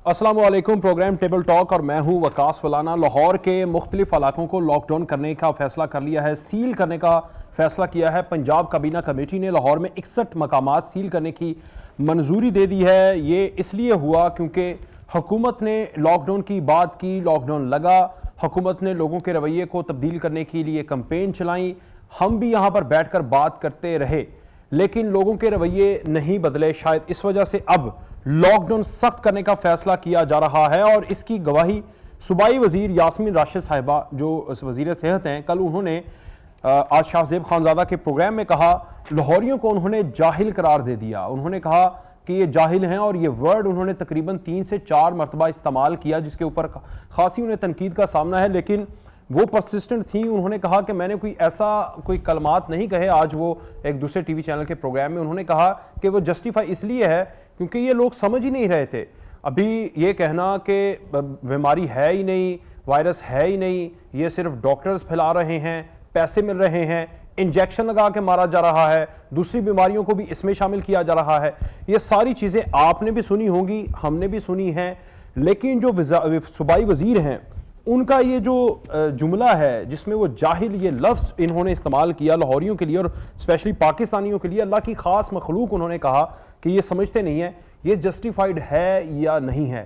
अस्सलाम वालेकुम। Programme table talk और मैं हूं वकास फलाना। लाहौर के मुख्तलिफ इलाकों को लॉकडाउन करने का फैसला कर लिया है, सील करने का फैसला किया है। पंजाब काबीना कमेटी ने लाहौर में 61 मकामात सील करने की मंजूरी दे दी है। ये इसलिए हुआ क्योंकि हुकूमत ने लॉकडाउन की बात की, लॉकडाउन लगा, हुकूमत ने लोगों के रवैये को तब्दील करने के लिए कैंपेन चलाई। हम भी यहाँ पर बैठ कर बात करते रहे लेकिन लोगों के रवैये नहीं बदले। शायद इस वजह से अब लॉकडाउन सख्त करने का फैसला किया जा रहा है और इसकी गवाही सूबाई वजीर यास्मीन राशिद साहिबा जो वजीर सेहत हैं, कल उन्होंने आज शाहजेब खानजादा के प्रोग्राम में कहा, लाहौरियों को उन्होंने जाहिल करार दे दिया। उन्होंने कहा कि ये जाहिल हैं और ये वर्ड उन्होंने तकरीबन 3 से 4 मरतबा इस्तेमाल किया जिसके ऊपर खासी उन्हें तनकीद का सामना है, लेकिन वो परसिस्टेंट थी। उन्होंने कहा कि मैंने कोई कलमात नहीं कहे। आज वो एक दूसरे टीवी चैनल के प्रोग्राम में उन्होंने कहा कि वो जस्टिफाई इसलिए है क्योंकि ये लोग समझ ही नहीं रहे थे। अभी ये कहना कि बीमारी है ही नहीं, वायरस है ही नहीं, ये सिर्फ डॉक्टर्स फैला रहे हैं, पैसे मिल रहे हैं, इंजेक्शन लगा के मारा जा रहा है, दूसरी बीमारियों को भी इसमें शामिल किया जा रहा है, ये सारी चीज़ें आपने भी सुनी होंगी, हमने भी सुनी हैं। लेकिन जो सूबाई वजीर हैं उनका ये जो जुमला है जिसमें वो जाहिल ये लफ्ज़ इन्होंने इस्तेमाल किया लाहौरियों के लिए और स्पेशली पाकिस्तानियों के लिए, अल्लाह की ख़ास मखलूक उन्होंने कहा कि ये समझते नहीं है ये जस्टिफाइड है या नहीं है।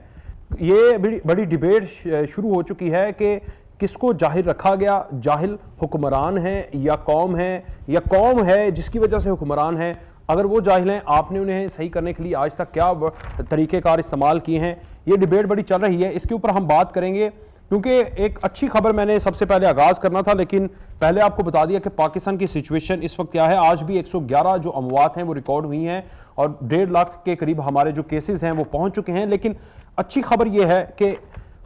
ये बड़ी डिबेट शुरू हो चुकी है कि किसको जाहिल रखा गया, जाहिल हुक्मरान है या कौम है जिसकी वजह से हुक्मरान है। अगर वो जाहिल हैं, आपने उन्हें सही करने के लिए आज तक क्या तरीक़ेकार इस्तेमाल किए हैं, ये डिबेट बड़ी चल रही है। इसके ऊपर हम बात करेंगे क्योंकि एक अच्छी खबर मैंने सबसे पहले आगाज़ करना था, लेकिन पहले आपको बता दिया कि पाकिस्तान की सिचुएशन इस वक्त क्या है। आज भी 111 जो अमवात हैं वो रिकॉर्ड हुई हैं और 1.5 लाख के करीब हमारे जो केसेस हैं वो पहुंच चुके हैं। लेकिन अच्छी खबर ये है कि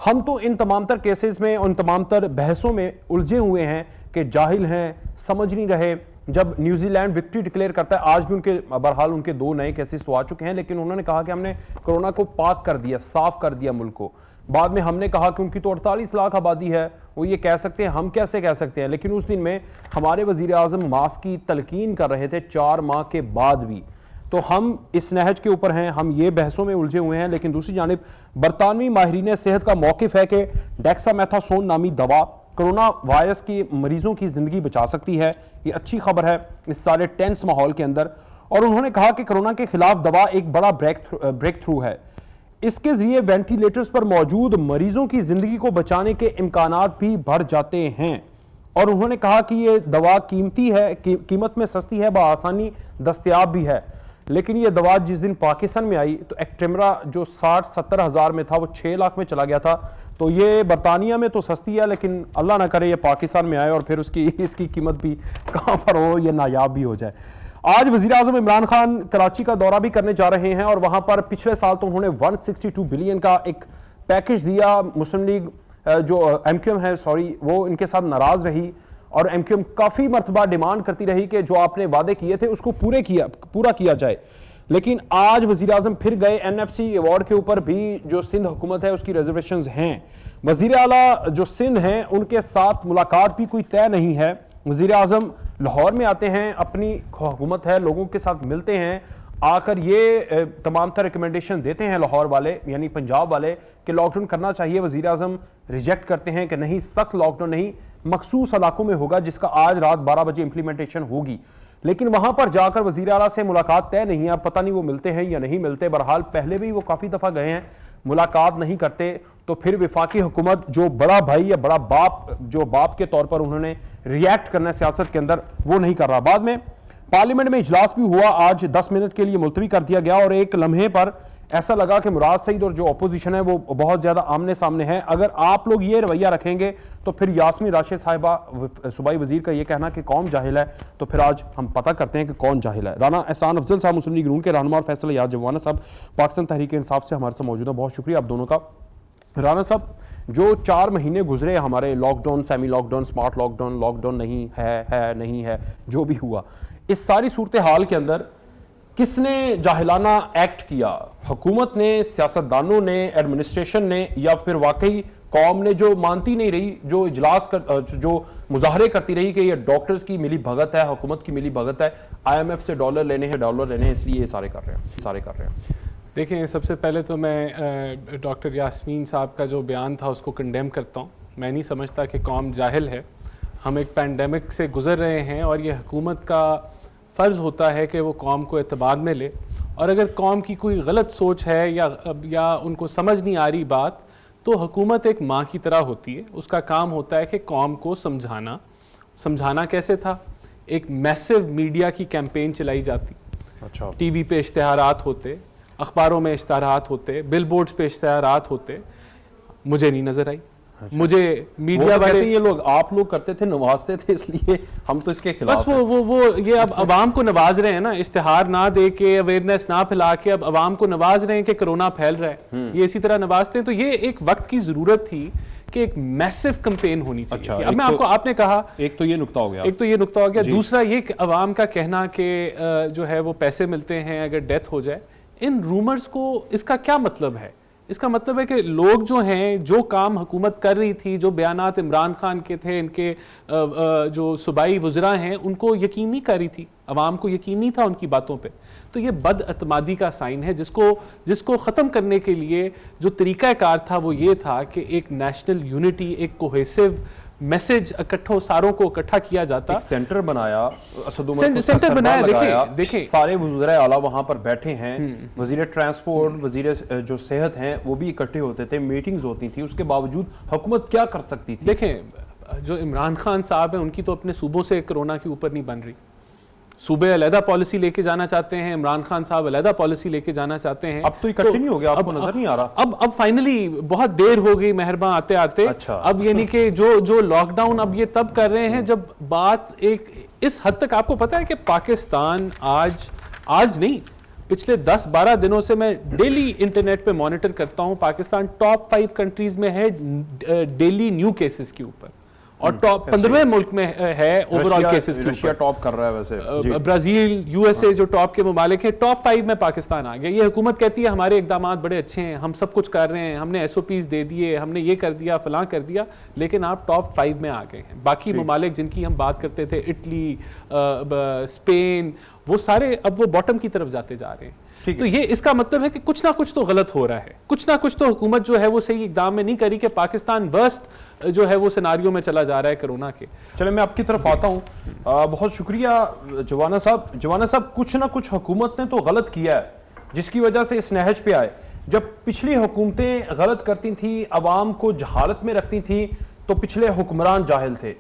हम तो इन तमाम तर केसेस में, उन तमाम तर बहसों में उलझे हुए हैं कि जाहिल हैं, समझ नहीं रहे। जब न्यूजीलैंड विक्ट्री डिक्लेयर करता है, आज भी उनके बहरहाल उनके 2 नए केसेस तो आ चुके हैं, लेकिन उन्होंने कहा कि हमने कोरोना को पाक कर दिया, साफ कर दिया मुल्क को। बाद में हमने कहा कि उनकी तो 48 लाख आबादी है, वो ये कह सकते हैं, हम कैसे कह सकते हैं। लेकिन उस दिन में हमारे वजीर आज़म मास्क की तलकीन कर रहे थे 4 माह के बाद भी। तो हम इस नहज के ऊपर हैं, हम ये बहसों में उलझे हुए हैं। लेकिन दूसरी जानिब बरतानवी माहिरीन सेहत का मौक़िफ़ है कि डेक्सामेथासोन नामी दवा कोरोना वायरस की मरीजों की ज़िंदगी बचा सकती है। ये अच्छी खबर है इस सारे टेंस माहौल के अंदर। और उन्होंने कहा कि कोरोना के खिलाफ दवा एक बड़ा ब्रेक थ्रू है। इसके जरिए वेंटिलेटर्स पर मौजूद मरीजों की जिंदगी को बचाने के इम्कानात भी बढ़ जाते हैं। और उन्होंने कहा कि ये दवा कीमती है, कीमत में सस्ती है, बआसानी दस्तयाब भी है। लेकिन ये दवा जिस दिन पाकिस्तान में आई तो एक्टेमरा जो 60-70 हज़ार में था वो 6 लाख में चला गया था। तो ये बरतानिया में तो सस्ती है, लेकिन अल्लाह ना करे ये पाकिस्तान में आए और फिर इसकी कीमत भी कहाँ पर हो, ये नायाब भी हो जाए। आज वज़ीर आज़म इमरान खान कराची का दौरा भी करने जा रहे हैं और वहां पर पिछले साल तो उन्होंने 162 बिलियन का एक पैकेज दिया। मुस्लिम लीग जो MQM है, वो इनके साथ नाराज रही और MQM काफ़ी मरतबा डिमांड करती रही कि जो आपने वादे किए थे उसको पूरा किया जाए। लेकिन आज वज़ीर आज़म फिर गए NFC अवार्ड के ऊपर भी जो सिंध हुकूमत है उसकी रिजर्वेशंस हैं। वज़ीर आला जो सिंध हैं उनके साथ मुलाकात भी कोई तय नहीं है। वज़ीर आज़म लाहौर में आते हैं, अपनी हुकूमत है, लोगों के साथ मिलते हैं, आकर ये तमाम तरह रिकमेंडेशन देते हैं लाहौर वाले यानी पंजाब वाले कि लॉकडाउन करना चाहिए। वज़ीर आज़म रिजेक्ट करते हैं कि नहीं, सख्त लॉकडाउन नहीं, मखसूस इलाकों में होगा जिसका आज रात 12 बजे इंप्लीमेंटेशन होगी। लेकिन वहां पर जाकर वज़ीर आला से मुलाकात तय नहीं है। अब पता नहीं वो मिलते हैं या नहीं मिलते। बहरहाल पहले भी वो काफ़ी दफ़ा गए हैं, मुलाकात नहीं करते। तो फिर वफाकी हुकूमत जो बड़ा भाई या बड़ा बाप, जो बाप के तौर पर उन्होंने रिएक्ट करना है सियासत के अंदर, वो नहीं कर रहा। बाद में पार्लियामेंट में इजलास भी हुआ, आज 10 मिनट के लिए मुलतवी कर दिया गया और एक लम्हे पर ऐसा लगा कि मुराद सईद और जो अपोजिशन है वो बहुत ज्यादा आमने सामने है। अगर आप लोग ये रवैया रखेंगे तो फिर यास्मीन राशिद साहिबा सूबाई वजीर का ये कहना कि कौम जाहिल है, तो फिर आज हम पता करते हैं कि कौन जाहिल है। राना एहसान अफजल साहब मुस्लिम लीग नून के रहनुमा और फैसल याद जवाना साहब पाकिस्तान तहरीक इंसाफ से हमारे साथ मौजूद है। बहुत शुक्रिया आप दोनों का। राना साहब, जो 4 महीने गुजरे हमारे, lockdown, semi lockdown, smart lockdown, lockdown नहीं है नहीं है, जो भी हुआ, इस सारी सूरत हाल के अंदर किसने जाहिलाना एक्ट किया? हुकूमत ने, सियासतदानों ने, एडमिनिस्ट्रेशन ने, या फिर वाकई कौम ने जो मानती नहीं रही, जो जो मुजाहरे करती रही कि ये डॉक्टर्स की मिली भगत है, हुकूमत की मिली भगत है, IMF से डॉलर लेने हैं इसलिए ये सारे कर रहे हैं। देखें, सबसे पहले तो मैं डॉक्टर यास्मीन साहब का जो बयान था उसको कंडेम करता हूँ। मैं नहीं समझता कि कौम जाहिल है। हम एक पैंडेमिक से गुज़र रहे हैं और ये हुकूमत का फ़र्ज़ होता है कि वो कौम को एतबार में ले, और अगर कौम की कोई गलत सोच है या उनको समझ नहीं आ रही बात, तो हुकूमत एक माँ की तरह होती है। उसका काम होता है कि कौम को समझाना कैसे था। एक मैसिव मीडिया की कैंपेन चलाई जाती, अच्छा, टीवी पे इश्तिहारात होते, अखबारों में इश्तिहारात होते, बिलबोर्ड्स पे इश्तिहारात होते, मुझे नहीं नजर आई। मुझे मीडिया वो वाले, ये लोग आप लोग करते थे, नवाजते थे, इसलिए हम तो इसके खिलाफ बस वो ये अब अवाम को नवाज रहे हैं ना, इश्तिहार ना दे के, अवेयरनेस ना फैला के, अब अवाम को नवाज रहे हैं कि कोरोना फैल रहा है। ये इसी तरह नवाजते हैं। तो ये एक वक्त की जरूरत थी कि एक मैसिव कैंपेन होनी चाहिए थी। अब मैं आपको, आपने कहा, एक तो ये नुक्ता हो गया, दूसरा ये अवाम का कहना कि जो है वो पैसे मिलते हैं अगर डेथ हो जाए। इन रूमर्स को, इसका क्या मतलब है? इसका मतलब है कि लोग जो हैं, जो काम हुकूमत कर रही थी, जो बयानात इमरान खान के थे, इनके जो सूबाई वज़रा हैं, उनको यकीन नहीं कर रही थी, अवाम को यकीन नहीं था उनकी बातों पे। तो ये बदअतमादी का साइन है, जिसको ख़त्म करने के लिए जो तरीक़ाकार था वो ये था कि एक नेशनल यूनिटी, एक कोहेसिव मैसेज सारों को इकट्ठा किया जाता। सेंटर बनाया, सेंटर बनाया। देखिए सारे वज़ीर आला वहां पर बैठे हैं, वज़ीर ट्रांसपोर्ट, वज़ीर जो सेहत हैं वो भी इकट्ठे होते थे, मीटिंग्स होती थी। उसके बावजूद हुकूमत क्या कर सकती थी? देखें, जो इमरान खान साहब हैं उनकी तो अपने सूबों से कोरोना के ऊपर नहीं बन रही। सूबे अलहदा पॉलिसी लेके जाना चाहते हैं, इमरान खान साहब अलहदा पॉलिसी लेके जाना चाहते हैं। अब तो इकट्ठे नहीं हो गया, आपको नजर नहीं आ रहा? अब फाइनली बहुत देर हो गई मेहरबान आते आते। अच्छा। अब यानी कि जो लॉकडाउन अब ये तब कर रहे हैं जब बात एक इस हद तक, आपको पता है कि पाकिस्तान आज नहीं, पिछले 10-12 दिनों से मैं डेली इंटरनेट पे मॉनिटर करता हूं, पाकिस्तान टॉप 5 कंट्रीज में है डेली न्यू केसेस के ऊपर, और टॉप 15वें मुल्क में है ओवरऑल केसेस के ऊपर। टॉप कर रहा है वैसे। ब्राजील, यूएसए जो टॉप के मुमालिक हैं, टॉप 5 में पाकिस्तान आ गया। ये हुकूमत कहती है हमारे इकदामात बड़े अच्छे हैं, हम सब कुछ कर रहे हैं, हमने एसओपीज दे दिए, हमने ये कर दिया, फलां कर दिया, लेकिन आप टॉप 5 में आ गए हैं। बाकी मुमालिक जिनकी हम बात करते थे, इटली, स्पेन, वो सारे अब वो बॉटम की तरफ जाते जा रहे हैं। तो ये इसका मतलब है कि कुछ ना कुछ तो गलत हो रहा है, कुछ ना कुछ तो हुकूमत जो है वो सही इकदाम में नहीं करी, कि पाकिस्तान वर्स्ट जो है वो सिनारियो में चला जा रहा है कोरोना के। चले मैं आपकी तरफ आता हूँ। बहुत शुक्रिया जवाना साहब। जवाना साहब, कुछ ना कुछ हुकूमत ने तो गलत किया है जिसकी वजह से इस नहज पे आए। जब पिछली हुकूमतें गलत करती थी, अवाम को जहालत में रखती थी, तो पिछले हुक्मरान जाहिल थे।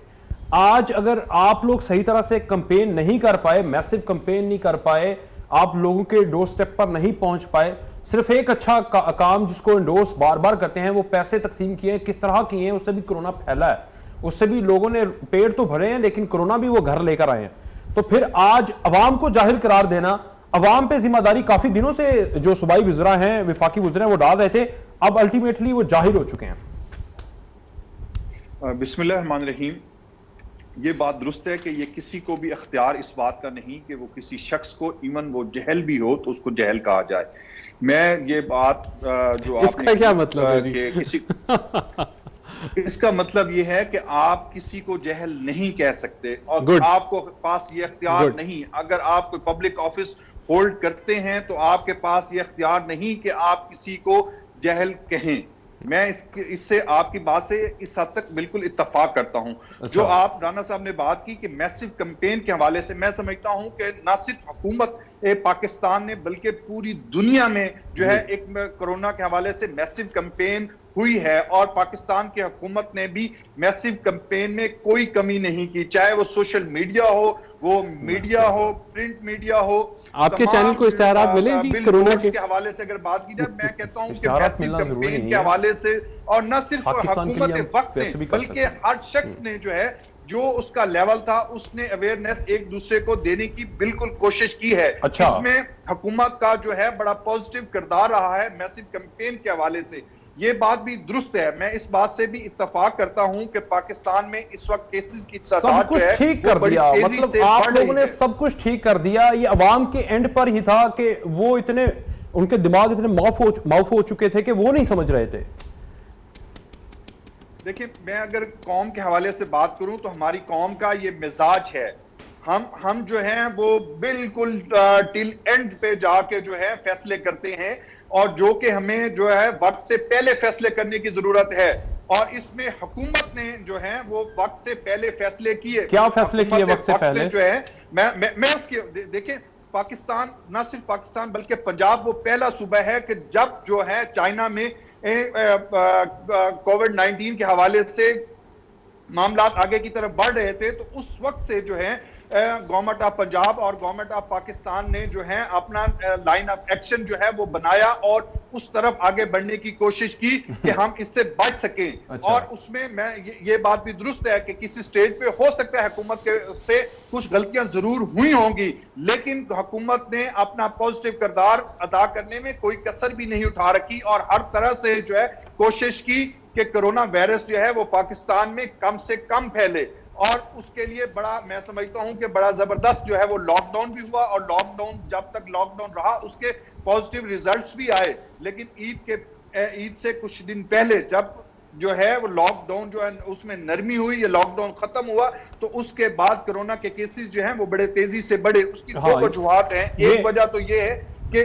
आज अगर आप लोग सही तरह से कैंपेन नहीं कर पाए, मैसिव कैंपेन नहीं कर पाए, आप लोगों के डोर स्टेप पर नहीं पहुंच पाए, सिर्फ एक अच्छा काम जिसको इंडोर्स बार बार करते हैं, वो पैसे तकसीम किए, किस तरह किए हैं, उससे भी कोरोना फैला है, उससे भी लोगों ने पेड़ तो भरे हैं लेकिन कोरोना भी वो घर लेकर आए हैं। तो फिर आज अवाम को जाहिल करार देना, अवाम पे जिम्मेदारी काफी दिनों से जो सूबाई वज़रा हैं, विफाकी वज़रा हैं, वो डाल रहे थे, अब अल्टीमेटली वो जाहिल हो चुके हैं। बिस्मिल्लाहिर्रहमानिर्रहीम। ये बात दुरुस्त है कि ये किसी को भी अख्तियार इस बात का नहीं कि वो किसी शख्स को, इवन वो जहल भी हो तो उसको जहल कहा जाए। मैं ये बात जो इसका क्या मतलब है जी? इसका मतलब ये है कि आप किसी को जहल नहीं कह सकते, और आपको पास ये अख्तियार नहीं। अगर आप कोई पब्लिक ऑफिस होल्ड करते हैं तो आपके पास ये अख्तियार नहीं कि आप किसी को जहल कहें। मैं इससे आपकी बात से इस हद तक बिल्कुल इत्तफाक करता हूं। अच्छा। जो आप राना साहब ने बात की कि मैसिव कैंपेन के हवाले से, मैं समझता हूं कि ना सिर्फ हुकूमत पाकिस्तान ने बल्कि पूरी दुनिया में जो है एक कोरोना के हवाले से मैसिव कैंपेन हुई है, और पाकिस्तान की हुकूमत ने भी मैसिव कैंपेन में कोई कमी नहीं की, चाहे वो सोशल मीडिया हो, वो मीडिया हो, प्रिंट मीडिया हो। आपके चैनल को इश्तिहारात मिले जी कोरोना के हवाले से अगर बात की जाए, मैं कहता हूं कि मैसिव कैंपेन के हवाले से, और न सिर्फ हुकूमत वक्त ने बल्कि हर शख्स ने जो है, जो उसका लेवल था, उसने अवेयरनेस एक दूसरे को देने की बिल्कुल कोशिश की है। अच्छा। इसमें हुकूमत का जो है बड़ा पॉजिटिव किरदार रहा है मैसिव कैंपेन के हवाले से। ये बात भी दुरुस्त है। मैं इस बात से भी इत्तफाक करता हूं कि पाकिस्तान में इस वक्त केसेस की तादाद सब कुछ ठीक कर दिया, मतलब आप लोगों ने सब कुछ ठीक कर दिया। ये अवाम के एंड पर ही था कि वो इतने, उनके दिमाग इतने माफ हो चुके थे कि वो नहीं समझ रहे थे। देखिए, मैं अगर कौम के हवाले से बात करूं तो हमारी कौम का ये मिजाज है, हम जो हैं वो बिल्कुल टिल एंड पे जाके जो है फैसले करते हैं। और जो कि हमें जो है वक्त से पहले फैसले करने की जरूरत है, और इसमें हुकूमत ने जो है वो वक्त से पहले फैसले किए। क्या फैसले किए वक्त से पहले? जो है मैं उसकी देखें, पाकिस्तान, ना सिर्फ पाकिस्तान बल्कि पंजाब वो पहला सूबा है कि जब जो है चाइना में कोविड-19 के हवाले से मामला आगे की तरफ बढ़ रहे थे, तो उस वक्त से जो है गवर्नमेंट ऑफ पंजाब और गवर्नमेंट ऑफ पाकिस्तान ने जो है अपना लाइन ऑफ एक्शन जो है वो बनाया और उस तरफ आगे बढ़ने की कोशिश की कि हम इससे बच सकें। अच्छा। और उसमें मैं ये बात भी दुरुस्त है कि किसी स्टेज पे हो सकता है हुकूमत के से कुछ गलतियां जरूर हुई होंगी, लेकिन हुकूमत ने अपना पॉजिटिव किरदार अदा करने में कोई कसर भी नहीं उठा रखी और हर तरह से जो है कोशिश की कि कोरोना वायरस जो है वो पाकिस्तान में कम से कम फैले। और उसके लिए बड़ा मैं समझता हूं कि बड़ा जबरदस्त जो है वो लॉकडाउन भी हुआ, और लॉकडाउन जब तक लॉकडाउन रहा उसके पॉजिटिव रिजल्ट्स भी आए। लेकिन ईद से कुछ दिन पहले जब जो है वो लॉकडाउन जो है उसमें नरमी हुई, ये लॉकडाउन खत्म हुआ, तो उसके बाद कोरोना के केसेस जो हैं वो बड़े तेजी से बढ़े। उसकी दो वजूहात हैं। एक वजह तो ये है कि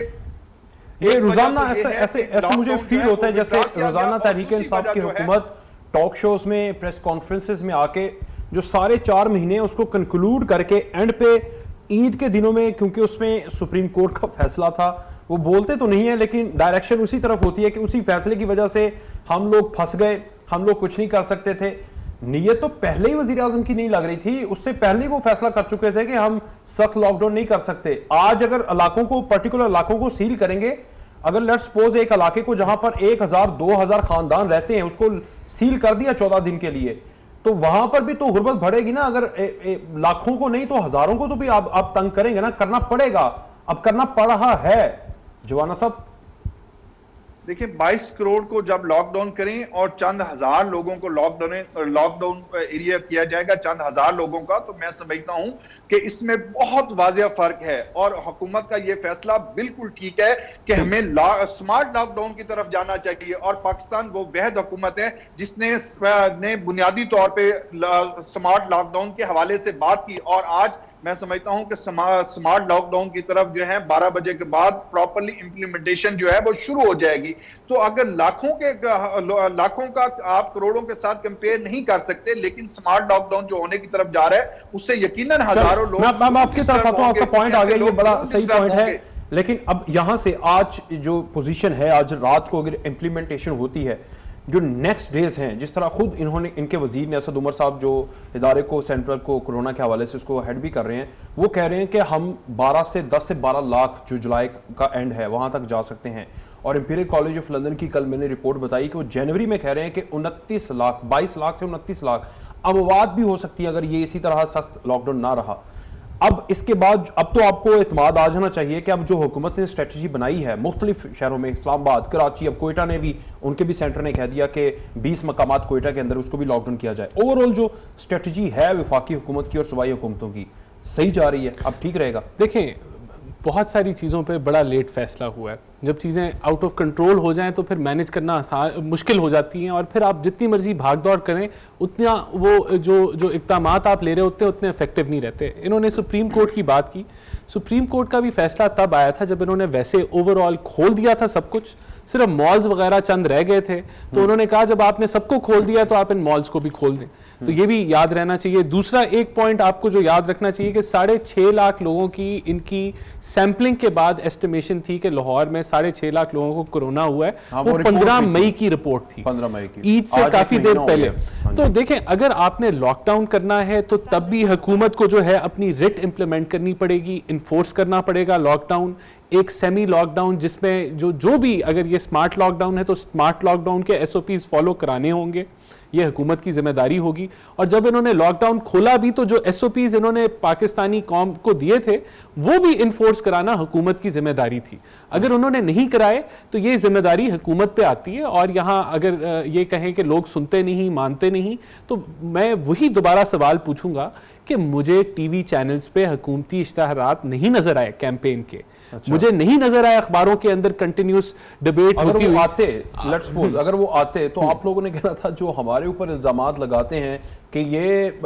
ये रोजाना ऐसे मुझे फील होता है जैसे रोजाना तहरीक इंसाफ की हुकूमत टॉक शोज में, प्रेस कॉन्फ्रेंसेस में आके जो सारे 4 महीने उसको कंक्लूड करके एंड पे ईद के दिनों में, क्योंकि उसमें सुप्रीम कोर्ट का फैसला था, वो बोलते तो नहीं है लेकिन डायरेक्शन उसी तरफ होती है कि उसी फैसले की वजह से हम लोग फंस गए, हम लोग कुछ नहीं कर सकते थे। नीयत तो पहले ही वजीर आजम की नहीं लग रही थी, उससे पहले ही वो फैसला कर चुके थे कि हम सख्त लॉकडाउन नहीं कर सकते। आज अगर इलाकों को, पर्टिकुलर इलाकों को सील करेंगे, अगर लेट्स सपोज एक इलाके को जहां पर 1000-2000 खानदान रहते हैं उसको सील कर दिया 14 दिन के लिए, तो वहां पर भी तो गुर्बत बढ़ेगी ना। अगर लाखों को नहीं तो हजारों को तो भी आप तंग करेंगे ना, करना पड़ेगा। अब करना पड़ रहा है जवाना साहब। देखिए 22 करोड़ को जब लॉकडाउन करें और चंद हजार लोगों को लॉकडाउन एरिया किया जाएगा, चंद हजार लोगों का, तो मैं समझता हूं कि इसमें बहुत वाज़ेह फर्क है। और हुकूमत का यह फैसला बिल्कुल ठीक है कि हमें स्मार्ट लॉकडाउन की तरफ जाना चाहिए। और पाकिस्तान वो वहद हुकूमत है जिसने बुनियादी तौर पर स्मार्ट लॉकडाउन के हवाले से बात की, और आज मैं समझता हूं कि स्मार्ट लॉकडाउन की तरफ जो है 12 बजे के बाद प्रॉपर्ली इंप्लीमेंटेशन जो है वो शुरू हो जाएगी। तो अगर लाखों का आप करोड़ों के साथ कंपेयर नहीं कर सकते, लेकिन स्मार्ट लॉकडाउन जो होने की तरफ जा रहा है उससे यकीनन हजारों लोग, मैं आपकी तरफ आता हूं, आपका पॉइंट आ गया, ये बड़ा सही पॉइंट है। लेकिन अब यहां से आज जो पोजीशन है, आज रात को अगर इंप्लीमेंटेशन होती है, जो नेक्स्ट डेज हैं, जिस तरह खुद इन्होंने, इनके वजीर ने असद उमर साहब जो इदारे को, सेंट्रल को कोरोना के हवाले से उसको हेड भी कर रहे हैं, वो कह रहे हैं कि हम 10 से 12 लाख जो जुलाई का एंड है वहां तक जा सकते हैं। और इंपीरियल कॉलेज ऑफ लंदन की कल मैंने रिपोर्ट बताई कि वो जनवरी में कह रहे हैं कि 29 लाख, 22 लाख से 29 लाख अमवात भी हो सकती है अगर ये इसी तरह सख्त लॉकडाउन ना रहा। अब इसके बाद अब तो आपको इत्मीनान आ जाना चाहिए कि अब जो हुकूमत ने स्ट्रेटजी बनाई है मुख्तलिफ शहरों में, इस्लामाबाद, कराची, अब कोयटा ने भी, उनके भी सेंटर ने कह दिया कि 20 मकामात कोयटा के अंदर उसको भी लॉकडाउन किया जाए। ओवरऑल जो स्ट्रेटजी है वफाकी हुकूमत की और सूबाई हुकूमतों की सही जा रही है, अब ठीक रहेगा? देखें, बहुत सारी चीज़ों पे बड़ा लेट फैसला हुआ है। जब चीज़ें आउट ऑफ कंट्रोल हो जाएं तो फिर मैनेज करना आसान, मुश्किल हो जाती हैं, और फिर आप जितनी मर्जी भाग दौड़ करें उतना वो जो इक़दामात आप ले रहे होते हैं उतने इफेक्टिव नहीं रहते। इन्होंने सुप्रीम कोर्ट की बात की। सुप्रीम कोर्ट का भी फैसला तब आया था जब इन्होंने वैसे ओवरऑल खोल दिया था सब कुछ, सिर्फ मॉल्स वगैरह चंद रह गए थे, तो उन्होंने कहा जब आपने सबको खोल दिया तो आप इन मॉल्स को भी खोल दें। तो ये भी याद रहना चाहिए। दूसरा एक पॉइंट आपको जो याद रखना चाहिए कि 6.5 लाख लोगों की इनकी सैंपलिंग के बाद एस्टिमेशन थी कि लाहौर में 6.5 लाख लोगों को कोरोना हुआ है। हाँ, वो 15 मई की रिपोर्ट थी, 15 मई की, ईद से काफी देर पहले। तो देखें, अगर आपने लॉकडाउन करना है तो तब भी हुकूमत को जो है अपनी रिट इंप्लीमेंट करनी पड़ेगी, इन्फोर्स करना पड़ेगा लॉकडाउन, एक सेमी लॉकडाउन जिसमें जो भी, अगर ये स्मार्ट लॉकडाउन है तो स्मार्ट लॉकडाउन के SOPs फॉलो कराने होंगे, ये हुकूमत की जिम्मेदारी होगी। और जब इन्होंने लॉकडाउन खोला भी तो जो SOPs इन्होंने पाकिस्तानी कौम को दिए थे वो भी इन्फोर्स कराना हुकूमत की जिम्मेदारी थी। अगर उन्होंने नहीं कराए तो ये जिम्मेदारी हुकूमत पे आती है। और यहाँ अगर ये कहें कि लोग सुनते नहीं, मानते नहीं, तो मैं वही दोबारा सवाल पूछूंगा कि मुझे टीवी चैनल्स पे हुकूमती इश्तहारात नहीं नजर आए कैंपेन के। मुझे नहीं नजर आया अखबारों के अंदर कंटिन्यूस डिबेट अगर होती वो हुई। आते, लेट्स सपोज अगर वो आते तो आप लोगों ने कहना था जो हमारे ऊपर इल्जामात लगाते हैं कि ये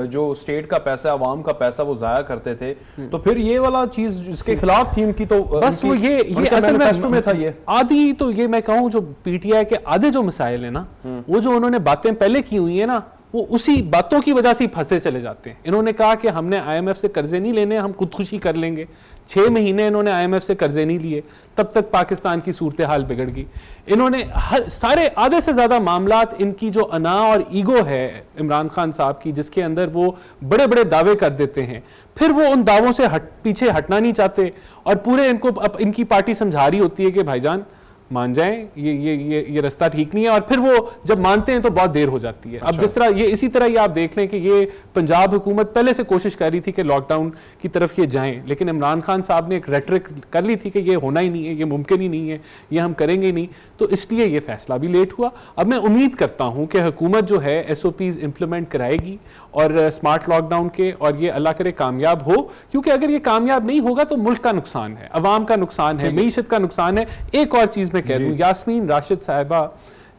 जो स्टेट का पैसा, अवाम का पैसा वो जाया करते थे, तो फिर ये वाला चीज जिसके खिलाफ थी उनकी, तो बस वो ये असल मैनिफेस्टो में था ये आधी, तो ये मैं कहूँ जो पीटीआई के आधे जो मसाइल है ना, वो जो उन्होंने बातें पहले की हुई है ना, वो उसी बातों की वजह से ही फंसे चले जाते हैं। इन्होंने कहा कि हमने आईएमएफ से कर्जे नहीं लेने, हम खुदकुशी कर लेंगे। 6 महीने इन्होंने आईएमएफ से कर्जे नहीं लिए, तब तक पाकिस्तान की सूरत हाल बिगड़ गई। इन्होंने सारे आधे से ज्यादा मामलात, इनकी जो अना और ईगो है इमरान खान साहब की, जिसके अंदर वो बड़े बड़े दावे कर देते हैं, फिर वो उन दावों से पीछे हटना नहीं चाहते, और पूरे इनको इनकी पार्टी समझा रही होती है कि भाईजान मान जाएं, ये रास्ता ठीक नहीं है, और फिर वो जब मानते हैं तो बहुत देर हो जाती है। अब जिस तरह ये, इसी तरह ये आप देख लें कि ये पंजाब हुकूमत पहले से कोशिश कर रही थी कि लॉकडाउन की तरफ ये जाएं, लेकिन इमरान खान साहब ने एक रेटरिक कर ली थी कि ये होना ही नहीं है, ये मुमकिन ही नहीं है, ये हम करेंगे ही नहीं, तो इसलिए ये फैसला भी लेट हुआ। अब मैं उम्मीद करता हूँ कि हुकूमत जो है SOPs इम्प्लीमेंट कराएगी और स्मार्ट लॉकडाउन के, और ये अल्लाह करे कामयाब हो, क्योंकि अगर ये कामयाब नहीं होगा तो मुल्क का नुकसान है, अवाम का नुकसान है, मईशत का नुकसान है। एक और चीज़ मैं कह दूं, यास्मीन राशिद साहिबा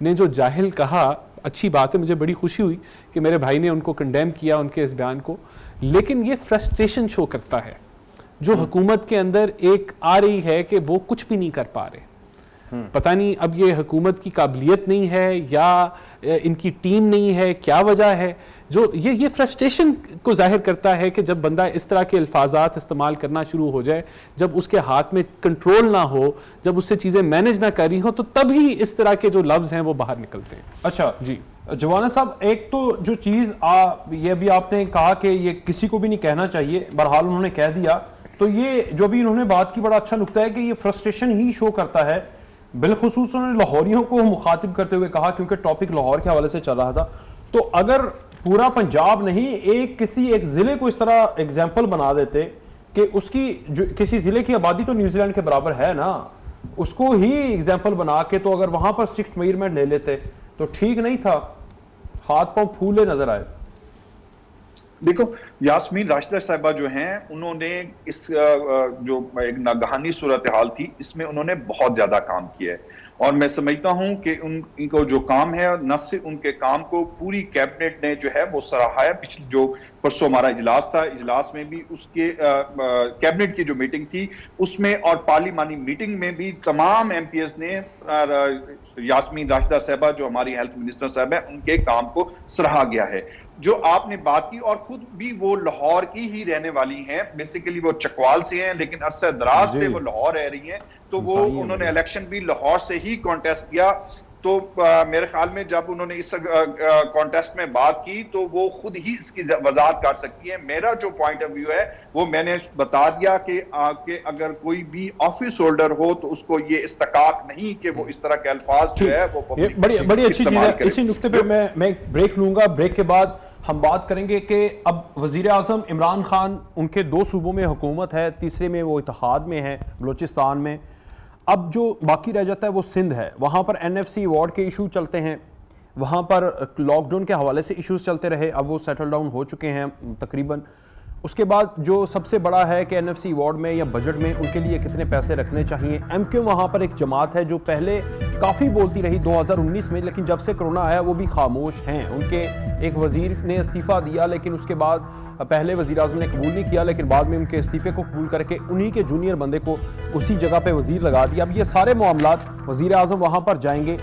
ने जो जाहिल कहा, अच्छी बात है, मुझे बड़ी खुशी हुई कि मेरे भाई ने उनको कंडेम किया, उनके इस बयान को, लेकिन ये फ्रस्ट्रेशन शो करता है जो हुकूमत के अंदर एक आ रही है कि वो कुछ भी नहीं कर पा रहे। पता नहीं अब ये हुकूमत की काबिलियत नहीं है या इनकी टीम नहीं है, क्या वजह है, जो ये फ्रस्ट्रेशन को जाहिर करता है कि जब बंदा इस तरह के अल्फाजात इस्तेमाल करना शुरू हो जाए, जब उसके हाथ में कंट्रोल ना हो, जब उससे चीज़ें मैनेज ना करी हो, तो तभी इस तरह के जो लफ्ज़ हैं वो बाहर निकलते हैं। अच्छा जी जवाना साहब, एक तो जो चीज़ ये भी आपने कहा कि ये किसी को भी नहीं कहना चाहिए, बहरहाल उन्होंने कह दिया, तो ये जो भी इन्होंने बात की बड़ा अच्छा नुक्ता है कि ये फ्रस्ट्रेशन ही शो करता है। बिलखुसूस उन्होंने लाहौरियों को मुखातिब करते हुए कहा, क्योंकि टॉपिक लाहौर के हवाले से चल रहा था, तो अगर पूरा पंजाब नहीं, किसी एक जिले को इस तरह एग्जाम्पल बना देते कि उसकी जो किसी जिले की आबादी तो न्यूजीलैंड के बराबर है ना, उसको ही एग्जाम्पल बना के, तो अगर वहां पर स्ट्रिक्ट मेजरमेंट ले लेते तो ठीक नहीं था? हाथ पांव फूले नजर आए। देखो, यास्मीन राशिदा साहिबा जो हैं, उन्होंने इस जो एक नागहानी सूरत हाल थी, इसमें उन्होंने बहुत ज्यादा काम किया है, और मैं समझता हूं कि उनको जो काम है, न सिर्फ उनके काम को पूरी कैबिनेट ने जो है वो सराहा है। पिछले जो परसों हमारा इजलास था, इजलास में भी उसके कैबिनेट की जो मीटिंग थी उसमें, और पार्लिमानी मीटिंग में भी तमाम MPs ने यास्मीन राशिदा साहिबा जो हमारी हेल्थ मिनिस्टर साहब है, उनके काम को सराहा गया है। जो आपने बात की, और खुद भी वो लाहौर की ही रहने वाली हैं, बेसिकली वो चकवाल से हैं, लेकिन अरसे दराज से वो लाहौर रह रही हैं, तो वो उन्होंने इलेक्शन भी लाहौर से ही कॉन्टेस्ट किया। तो मेरे ख्याल में जब उन्होंने इस कॉन्टेस्ट में बात की, तो वो खुद ही इसकी वजाहत कर सकती है। मेरा जो पॉइंट ऑफ व्यू है वो मैंने बता दिया कि अगर कोई भी ऑफिस होल्डर हो तो उसको ये इस्तकाक नहीं कि वो इस तरह के अल्फाज जो है वो बड़ी अच्छी चीज है। इसी नुक्ते पे मैं ब्रेक लूंगा। ब्रेक के बाद हम बात करेंगे कि अब वजीर आजम इमरान खान, उनके 2 सूबों में हुकूमत है, तीसरे में वो इत्तेहाद में है, बलूचिस्तान में। अब जो बाकी रह जाता है वो सिंध है, वहाँ पर NFC अवार्ड के इशू चलते हैं, वहाँ पर लॉकडाउन के हवाले से इश्यूज चलते रहे, अब वो सेटल डाउन हो चुके हैं तकरीबन। उसके बाद जो सबसे बड़ा है कि NFC अवार्ड में या बजट में उनके लिए कितने पैसे रखने चाहिए। MQ वहाँ पर एक जमात है जो पहले काफ़ी बोलती रही 2019 में, लेकिन जब से कोरोना आया वो भी खामोश हैं। उनके एक वजीर ने इस्तीफ़ा दिया, लेकिन उसके बाद पहले वज़ीर आज़म ने कबूल नहीं किया, लेकिन बाद में उनके इस्तीफ़े को कबूल करके उन्हीं के जूनियर बंदे को उसी जगह पे वज़ीर लगा दिया। अब ये सारे मामलात वज़ीर आज़म वहाँ पर जाएंगे,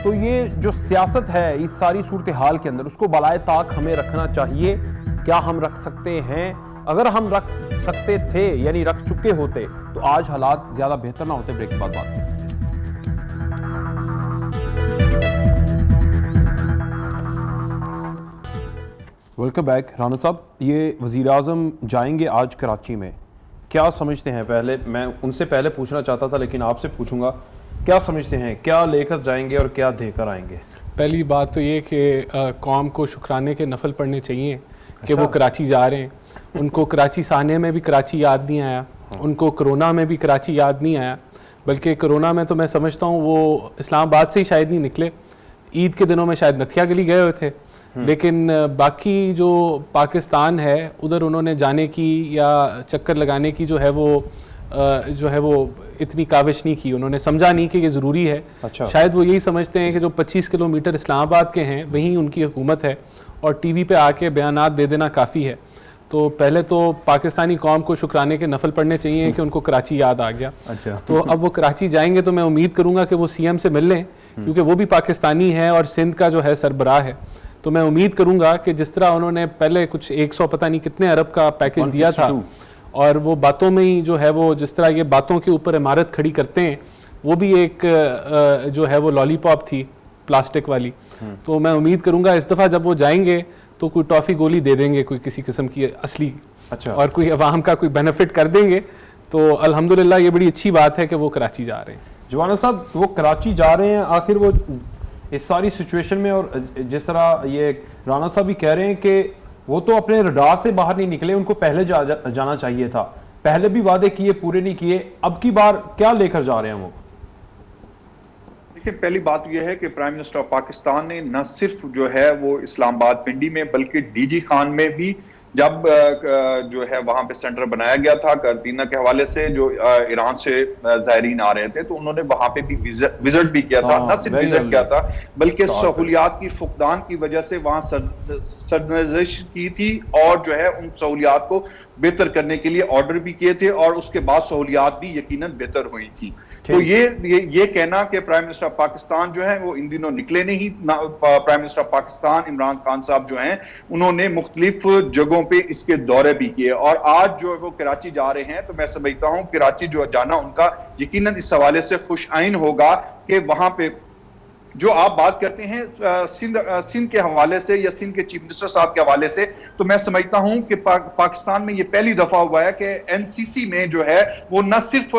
तो ये जो सियासत है इस सारी सूरत हाल के अंदर, उसको बलाए ताक हमें रखना चाहिए। क्या हम रख सकते हैं? अगर हम रख सकते थे, यानी रख चुके होते, तो आज हालात ज़्यादा बेहतर ना होते। ब्रेक के बाद बात करें। Welcome back. राना साहब, ये वज़ीर आज़म जाएंगे आज कराची में, क्या समझते हैं? पहले मैं उनसे पहले पूछना चाहता था, लेकिन आपसे पूछूंगा, क्या समझते हैं, क्या लेकर जाएंगे और क्या देकर आएंगे? पहली बात तो ये कि कौम को शुक्राने के नफल पढ़ने चाहिए कि वो कराची जा रहे हैं। उनको कराची से आने में भी कराची याद नहीं आया, उनको कोरोना में भी कराची याद नहीं आया, बल्कि कोरोना में तो मैं समझता हूँ वो इस्लामाबाद से ही शायद नहीं निकले, ईद के दिनों में शायद नथिया गली गए हुए थे, लेकिन बाकी जो पाकिस्तान है उधर उन्होंने जाने की या चक्कर लगाने की जो है वो इतनी काविश नहीं की, उन्होंने समझा नहीं कि ये ज़रूरी है। अच्छा। शायद वो यही समझते हैं कि जो 25 किलोमीटर इस्लामाबाद के हैं वहीं उनकी हुकूमत है और टीवी पे आके बयानात दे देना काफ़ी है। तो पहले तो पाकिस्तानी कौम को शुक्राने के नफल पढ़ने चाहिए कि उनको कराची याद आ गया। अच्छा। तो अब वो कराची जाएंगे तो मैं उम्मीद करूंगा कि वो सीएम से मिल लें, क्योंकि वो भी पाकिस्तानी है और सिंध का जो है सरबराह है। तो मैं उम्मीद करूंगा कि जिस तरह उन्होंने पहले कुछ 100 पता नहीं कितने अरब का पैकेज दिया था, और वो बातों में ही जो है वो जिस तरह ये बातों के ऊपर इमारत खड़ी करते हैं, वो भी एक जो है वो लॉलीपॉप थी प्लास्टिक वाली। तो मैं उम्मीद करूंगा इस दफ़ा जब वो जाएंगे तो कोई टॉफ़ी गोली दे देंगे, कोई किसी किस्म की असली। अच्छा। और कोई अवाम का कोई बेनिफिट कर देंगे। तो अल्हम्दुलिल्लाह ये बड़ी अच्छी बात है कि वो कराची जा रहे हैं। जवाना साहब, वो कराची जा रहे हैं, आखिर वो इस सारी सिचुएशन में, और जिस तरह ये राना साहब भी कह रहे हैं कि वो तो अपने रडार से बाहर नहीं निकले, उनको पहले जाना चाहिए था, पहले भी वादे किए पूरे नहीं किए, अब की बार क्या लेकर जा रहे हैं वो? देखिए, पहली बात यह है कि प्राइम मिनिस्टर ऑफ पाकिस्तान ने न सिर्फ जो है वो इस्लामाबाद पिंडी में, बल्कि डीजी खान में भी जब जो है वहां पे सेंटर बनाया गया था करतीना के हवाले से, जो ईरान से जायरीन आ रहे थे, तो उन्होंने वहां पे भी विजिट भी किया था। न सिर्फ विजिट किया था बल्कि सहूलियात की फुकदान की वजह से वहां सरनजिश की थी और जो है उन सहूलियात को बेहतर करने के लिए ऑर्डर भी किए थे, और उसके बाद सहूलियात भी यकीनन बेहतर हुई थी। तो ये कहना कि प्राइम मिनिस्टर ऑफ पाकिस्तान जो है वो इन दिनों निकले नहीं, prime minister of Pakistan Imran Khan साहब जो हैं उन्होंने मुख्तलिफ जगहों पे इसके दौरे भी किए, और आज जो वो कराची जा रहे हैं, तो मैं समझता हूं कराची जो जाना उनका यकीनन इस हवाले से खुशआइन होगा कि वहां पे जो आप बात करते हैं सिंध के हवाले से या सिंध के चीफ मिनिस्टर साहब के हवाले से, तो मैं समझता हूं कि पाकिस्तान में ये पहली दफा हुआ है कि एनसीसी में जो है वो न सिर्फ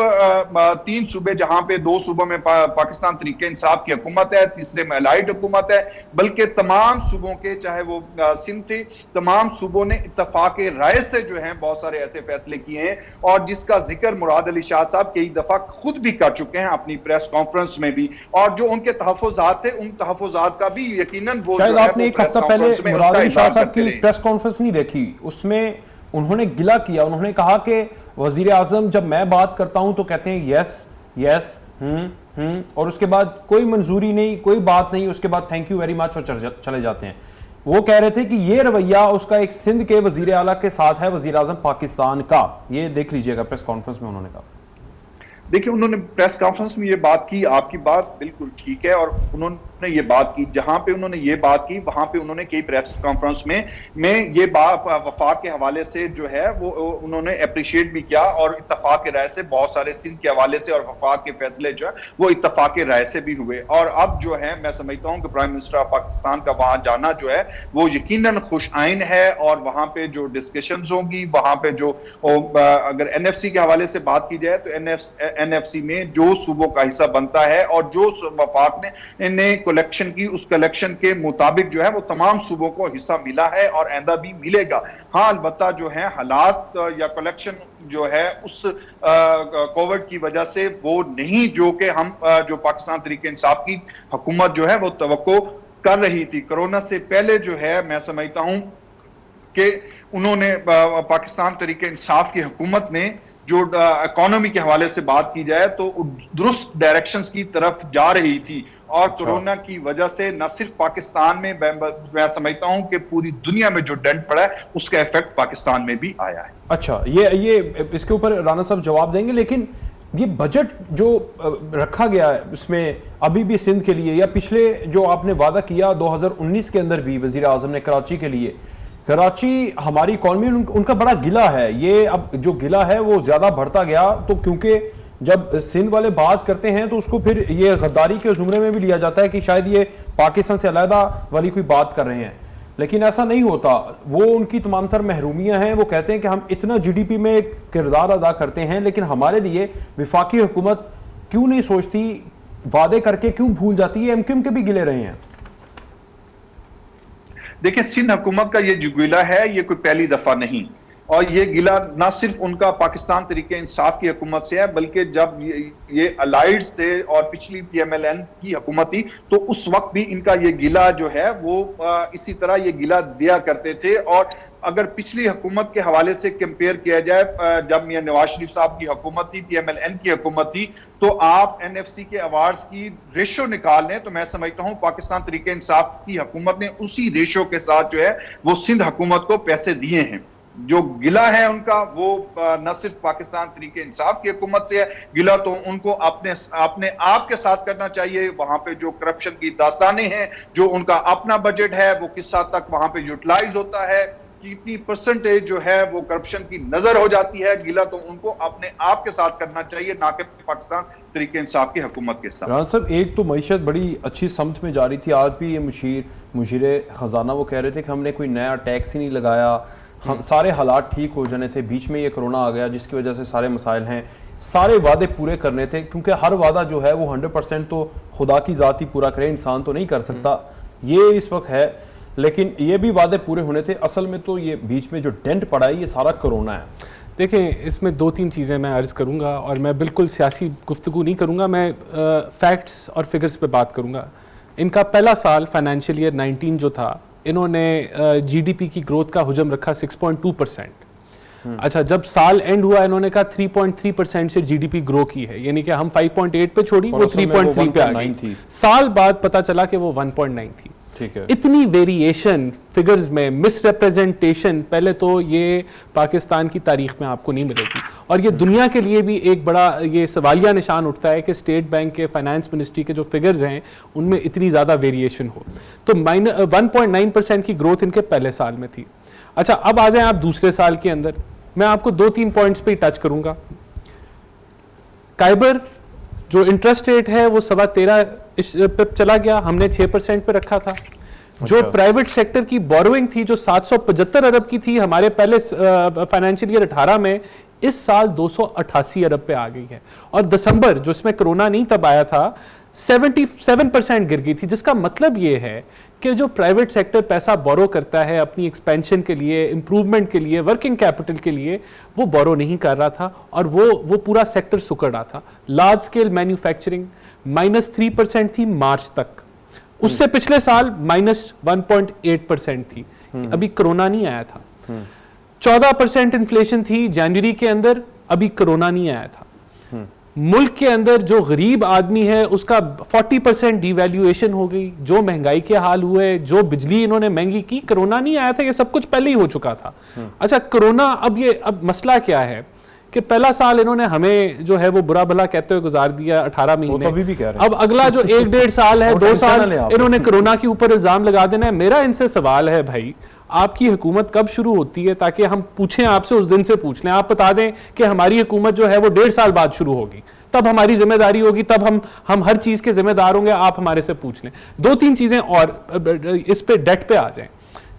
3 सूबे, जहां पे 2 सूबों में पाकिस्तान तरीके इंसाफ की हुकूमत है, तीसरे में अलाइड हुकूमत है, बल्कि तमाम सूबों के, चाहे वो सिंध थे, तमाम सूबों ने इत्तफाक राय से जो है बहुत सारे ऐसे फैसले किए हैं, और जिसका जिक्र मुराद अली शाह साहब कई दफा खुद भी कर चुके हैं अपनी प्रेस कॉन्फ्रेंस में भी, और जो उनके तहफ़्फ़ुज़ात थे उन तहफ़्फ़ुज़ात का भी यकीनन वो शायद आपने एक हफ्ता पहले मुराद अली शाह साहब की प्रेस कॉन्फ्रेंस नहीं देखी, उसमें उन्होंने गिला किया, उन्होंने कहा कि वजीर आजम जब मैं बात करता हूं तो कहते हैं यस यस और उसके बाद कोई मंजूरी नहीं, कोई बात नहीं, उसके बाद थैंक यू वेरी मच और चले जाते हैं। वो कह रहे थे कि ये रवैया उसका एक सिंध के वजीर आला के साथ है, वजीर आजम पाकिस्तान का। ये देख लीजिएगा प्रेस कॉन्फ्रेंस में उन्होंने कहा। देखिए, उन्होंने प्रेस कॉन्फ्रेंस में ये बात की, आपकी बात बिल्कुल ठीक है, और उन्होंने ये बात की, जहां पे उन्होंने ये बात की वहां पे उन्होंने कई प्रेस कॉन्फ्रेंस में ये बात वफाक के हवाले से जो है वो उन्होंने अप्रिशिएट भी किया, और इत्तफाक राय से बहुत सारे सिंध के हवाले से और वफाक के फैसले जो है वो इत्तफाक राय से भी हुए। और अब जो है मैं समझता हूं कि प्राइम मिनिस्टर ऑफ पाकिस्तान का वहां जाना जो है वो यकीनन खुशआइन है, और वहां पे जो डिस्कशंस होंगी, वहां पे जो अगर एनएफसी के हवाले से बात की जाए तो एनएफसी में जो सूबों का हिस्सा बनता है और जो वफाक ने कलेक्शन की, उस कलेक्शन के मुताबिक जो है वो तमाम सूबों को हिस्सा मिला है और आइंदा भी मिलेगा। हाँ, अलबत्ता जो है हालात या कलेक्शन जो है उस कोविड की वजह से वो नहीं जो कि हम जो पाकिस्तान तरीके इंसाफ की हुकूमत जो है वो तवक्को कर रही थी। कोरोना से पहले जो है मैं समझता हूं कि उन्होंने पाकिस्तान तरीके इंसाफ की हुकूमत ने जो इकोनॉमी के हवाले से बात की जाए तो दुरुस्त डायरेक्शंस की तरफ जा रही थी, और कोरोना की वजह से न सिर्फ पाकिस्तान में, मैं समझता हूं कि पूरी दुनिया में जो डेंट पड़ा है उसका इफेक्ट पाकिस्तान में भी आया है। अच्छा, ये इसके ऊपर राना साहब जवाब देंगे, लेकिन ये बजट जो रखा गया है उसमें अभी भी सिंध के लिए, या पिछले जो आपने वादा किया 2019 के अंदर भी वजीर आजम ने कराची के लिए, कराची हमारी इकॉनमी उनका बड़ा गिला है, ये अब जो गिला है वो ज्यादा बढ़ता गया, तो क्योंकि जब सिंध वाले बात करते हैं तो उसको फिर ये गद्दारी के जुमरे में भी लिया जाता है कि शायद ये पाकिस्तान से अलहदा वाली कोई बात कर रहे हैं, लेकिन ऐसा नहीं होता। वो उनकी तमाम तर महरूमियां हैं, वो कहते हैं कि हम इतना जीडीपी में एक किरदार अदा करते हैं, लेकिन हमारे लिए विफाकी हुकूमत क्यों नहीं सोचती, वादे करके क्यों भूल जाती है, एमक्यूएम के भी गिले रहे हैं। देखिए, सिंध हुकूमत का ये जो गिला है ये कोई पहली दफा नहीं, और ये गिला ना सिर्फ उनका पाकिस्तान तरीके इंसाफ की हुकूमत से है, बल्कि जब ये अलाइड्स थे और पिछली PMLN की हुकूमत थी तो उस वक्त भी इनका ये गिला जो है वो इसी तरह ये गिला दिया करते थे। और अगर पिछली हुकूमत के हवाले से कंपेयर किया जाए, जब मियां नवाज शरीफ साहब की हुकूमत थी, PMLN की हुकूमत थी, तो आप NFC के अवार्ड्स की रेशो निकाल लें तो मैं समझता हूं पाकिस्तान तरीके इंसाफ की हुकूमत ने उसी रेशो के साथ जो है वो सिंध हुकूमत को पैसे दिए हैं। जो गिला है उनका वो न सिर्फ पाकिस्तान तरीके इंसाफ की हुकूमत से है, गिला तो उनको अपने आप के साथ करना चाहिए। वहां पे जो करप्शन की दास्तानें हैं, जो उनका अपना बजट है वो किस हद तक वहां पे यूटिलाइज होता है, कितनी परसेंटेज जो है वो करप्शन की नजर हो जाती है, गिला तो उनको अपने आप के साथ करना चाहिए, ना कि पाकिस्तान तरीके इंसाफ की हुकूमत के साथ। राना साहब, एक तो मईशत बड़ी अच्छी समत में जा रही थी, आज भी ये मुशीर खजाना वो कह रहे थे कि हमने कोई नया टैक्स ही नहीं लगाया, हम सारे हालात ठीक हो जाने थे, बीच में ये कोरोना आ गया जिसकी वजह से सारे मसाइल हैं, सारे वादे पूरे करने थे, क्योंकि हर वादा जो है वो 100% तो खुदा की ज़ात ही पूरा करे, इंसान तो नहीं कर सकता, ये इस वक्त है। लेकिन ये भी वादे पूरे होने थे। असल में तो ये बीच में जो डेंट पड़ा है ये सारा कोरोना है। देखें, इसमें 2-3 चीज़ें मैं अर्ज़ करूँगा और मैं बिल्कुल सियासी गुफ्तगू नहीं करूँगा, मैं फैक्ट्स और फिगर्स पे बात करूँगा। इनका पहला साल फाइनेंशियल ईयर 19 जो था, इन्होंने GDP की ग्रोथ का हुजम रखा 6.2%। अच्छा, जब साल एंड हुआ इन्होंने कहा 3.3% से GDP ग्रो की है, यानी कि हम 5.8 पे छोड़ी, वो 3.3 पे आ गई। साल बाद पता चला कि वो 1.9 थी। ठीक है। इतनी वेरिएशन फिगर्स में, मिसरिप्रेजेंटेशन पहले तो ये पाकिस्तान की तारीख में आपको नहीं मिलेगी, और ये दुनिया के लिए भी एक बड़ा ये सवालिया निशान उठता है कि स्टेट बैंक के फाइनेंस मिनिस्ट्री के जो फिगर्स हैं उनमें इतनी ज़्यादा वेरिएशन हो। तो 1.9% की ग्रोथ इनके पहले साल में थी। अच्छा, अब आ जाएं आप दूसरे साल के अंदर, मैं आपको 2-3 पॉइंट्स पे टच करूंगा। काइबर जो इंटरेस्ट रेट है वो 13.25 पे चला गया, हमने 6% पे रखा था। जो प्राइवेट सेक्टर की बोरोइंग थी जो 775 अरब की थी हमारे पहले फाइनेंशियल ईयर 18 में, इस साल 288 अरब पे आ गई है। और दिसंबर जो इसमें कोरोना नहीं तब आया था, 77% गिर गई थी, जिसका मतलब ये है कि जो प्राइवेट सेक्टर पैसा बोरो करता है अपनी एक्सपेंशन के लिए, इंप्रूवमेंट के लिए, वर्किंग कैपिटल के लिए, वो बोरो नहीं कर रहा था और वो पूरा सेक्टर सुकड़ रहा था। लार्ज स्केल मैन्युफैक्चरिंग -3% थी मार्च तक, उससे पिछले साल -1.8% थी, अभी कोरोना नहीं आया था। 14% इन्फ्लेशन थी जनवरी के अंदर, अभी कोरोना नहीं आया था। मुल्क के अंदर जो गरीब आदमी है उसका 40% डिवैल्यूएशन हो गई, जो महंगाई के हाल हुए, जो बिजली इन्होंने महंगी की, कोरोना नहीं आया था, ये सब कुछ पहले ही हो चुका था। अच्छा, कोरोना अब मसला क्या है कि पहला साल इन्होंने हमें जो है वो बुरा भला कहते हुए गुजार दिया 18 महीने, अभी भी कह रहे हैं। अब अगला जो 1-1.5 साल है 2 साल इन्होंने कोरोना के ऊपर इल्जाम लगा देना है। मेरा इनसे सवाल है, भाई आपकी हुकूमत कब शुरू होती है, ताकि हम पूछें आपसे, उस दिन से पूछ लें। आप बता दें कि हमारी हुकूमत जो है वो 1.5 साल बाद शुरू होगी, तब हमारी जिम्मेदारी होगी, तब हम हर चीज के जिम्मेदार होंगे, आप हमारे से पूछ लें। 2-3 चीजें और इस पे डेट पे आ जाएं।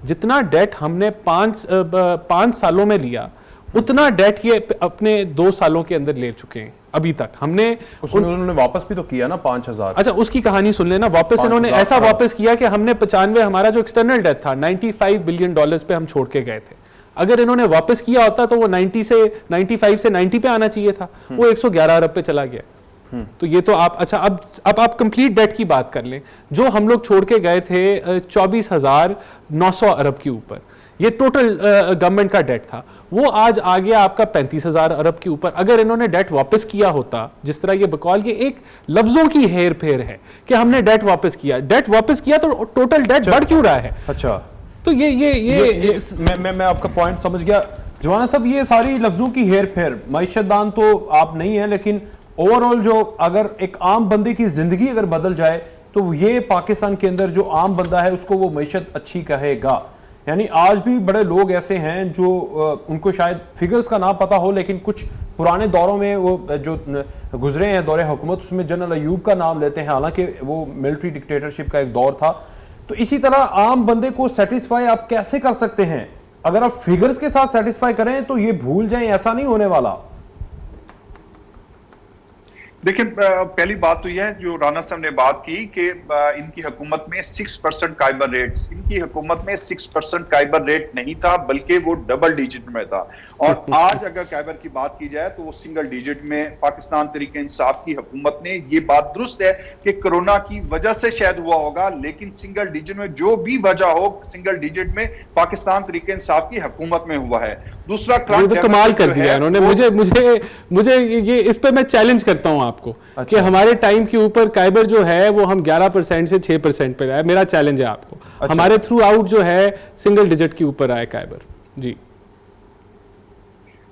जितना डेट हमने 5 सालों में लिया, उतना डेट ये अपने 2 सालों के अंदर ले चुके हैं अभी तक। हमने उन्होंने वापस भी तो किया ना 5,000। अच्छा, उसकी कहानी सुन लेना। वापस इन्होंने ऐसा वापस किया कि हमने 95 हमारा जो एक्सटर्नल डेट था $95 बिलियन पे हम छोड़ के गए थे। अगर इन्होंने वापस किया होता तो वो 95 से 90 पे आना चाहिए था, वो 111 अरब पे चला गया। तो ये तो आप, अच्छा अब आप कंप्लीट डेट की बात कर लें। जो हम लोग छोड़ के गए थे 24,900 अरब के ऊपर, ये टोटल गवर्नमेंट का डेट था, वो आज आ गया आपका 35,000 अरब के ऊपर। अगर इन्होंने डेट वापस किया होता, जिस तरह ये बकौल, ये एक लफ्जों की हेर फेर है कि हमने डेट वापस किया तो टोटल डेट बढ़ क्यों रहा है? अच्छा, तो ये मैं आपका पॉइंट समझ गया जवाना साहब। ये सारी लफ्जों की हेर फेर, मईशतदान तो आप नहीं है, लेकिन ओवरऑल जो अगर एक आम बंदे की जिंदगी अगर बदल जाए तो ये पाकिस्तान के अंदर जो आम बंदा है उसको वो मईशत अच्छी कहेगा। यानी आज भी बड़े लोग ऐसे हैं जो उनको शायद फिगर्स का ना पता हो, लेकिन कुछ पुराने दौरों में वो जो गुजरे हैं दौरे हुकूमत, उसमें जनरल अयूब का नाम लेते हैं, हालांकि वो मिलिट्री डिक्टेटरशिप का एक दौर था। तो इसी तरह आम बंदे को सेटिस्फाई आप कैसे कर सकते हैं? अगर आप फिगर्स के साथ सेटिस्फाई करें तो ये भूल जाएं, ऐसा नहीं होने वाला। देखिए, पहली बात तो यह है जो राना साहब ने बात की कि इनकी हुकूमत में 6% काइबर रेट, इनकी हुकूमत में 6% काइबर रेट नहीं था, बल्कि वो डबल डिजिट में था। और आज अगर काइबर की बात की जाए तो वो सिंगल डिजिट में। पाकिस्तान तहरीक इंसाफ की हुकूमत ने, ये बात दुरुस्त है कि कोरोना की वजह से शायद हुआ होगा, लेकिन सिंगल डिजिट में जो भी वजह हो, सिंगल डिजिट में पाकिस्तान तहरीक इंसाफ की हुकूमत में हुआ है। दूसरा तो कमाल कर दिया इन्होंने। मुझे ये इस पे मैं चैलेंज करता हूं आपको। अच्छा। कि हमारे टाइम के ऊपर काइबर जो है वो हम 11% से 6% पे आए। मेरा चैलेंज है आपको। अच्छा। हमारे थ्रू आउट जो है सिंगल डिजिट के ऊपर आए काइबर जी।